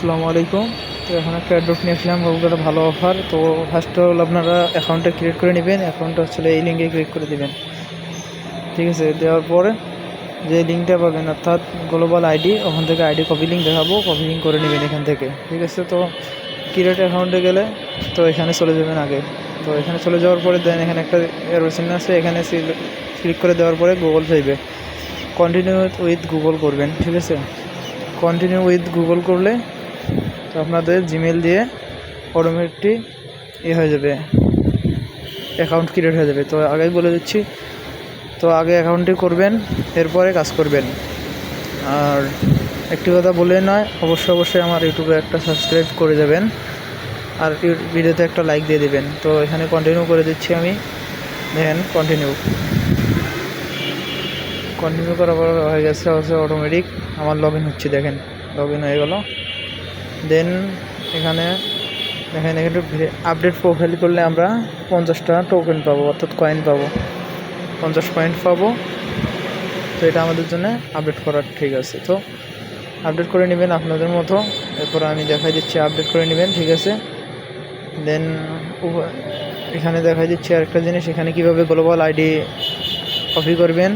আসসালামু আলাইকুম। তো এখন একটা অ্যাড্রপ নিয়ে আসলাম, ওগুলো ভালো অফার। তো ফার্স্ট অফ অল আপনারা অ্যাকাউন্টটা ক্রিয়েট করে নেবেন। অ্যাকাউন্টটা আসলে এই লিঙ্কে ক্রিয়েট করে দেবেন, ঠিক আছে। দেওয়ার পরে যে লিঙ্কটা পাবেন অর্থাৎ গ্লোবাল আইডি, ওখান থেকে আইডি কপি লিঙ্ক দেখাবো, কপি লিঙ্ক করে নেবেন এখান থেকে, ঠিক আছে। তো ক্রিয়েট অ্যাকাউন্টে গেলে তো এখানে চলে যাবেন আগে। তো এখানে চলে যাওয়ার পরে দেন এখানে একটা এরো চিহ্ন আছে, এখানে ক্লিক করে দেওয়ার পরে গুগল চাইবে, কন্টিনিউ উইথ গুগল করবেন, ঠিক আছে। কন্টিনিউ উইথ গুগল করলে তো আপনাদের জিমেল দিয়ে অটোমেটিক হয়ে যাবে, অ্যাকাউন্ট ক্রিয়েট হয়ে যাবে। তো আগেই বলে দিচ্ছি, তো আগে অ্যাকাউন্টটি করবেন, এরপরে কাজ করবেন। আর একটি কথা বলে নয়, অবশ্যই আমার ইউটিউবে একটা সাবস্ক্রাইব করে যাবেন, আর ভিডিওতে একটা লাইক দিয়ে দেবেন। তো এখানে কন্টিনিউ করে দিচ্ছি আমি, দেখেন কন্টিনিউ করার পর হয়ে গেছে, অটোমেটিক আমার লগ ইন হচ্ছে, দেখেন লগ ইন হয়ে গেল। দেন এখানে দেখেন, এখানে আপডেট প্রোফাইল করলে আমরা 50টা টোকেন পাবো, অর্থাৎ কয়েন পাবো, 50 পয়েন্ট পাবো। তো এটা আমাদের জন্য আপডেট করার, ঠিক আছে। তো আপডেট করে নেবেন আপনাদের মতো, এরপর আমি দেখাই দিচ্ছি, আপডেট করে নেবেন, ঠিক আছে। দেন এখানে দেখাই দিচ্ছি আরেকটা জিনিস, এখানে কীভাবে গ্লোবাল আইডি কপি করবেন।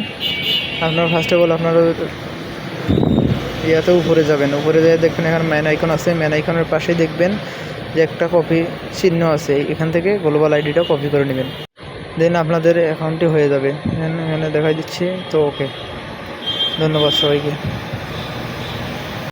আপনারা ফার্স্ট অফ অল আপনারা ইয়াতে উপরে যাবেন, উপরে যেয়ে দেখবেন এখানে ম্যান আইকন আছে, ম্যান আইকনের পাশেই দেখবেন যে একটা কপি চিহ্ন আছে, এখান থেকে গ্লোবাল আইডিটা কপি করে নেবেন। দেন আপনাদের অ্যাকাউন্টটি হয়ে যাবে। এখানে দেখাই দিচ্ছি। তো ওকে, ধন্যবাদ সবাইকে।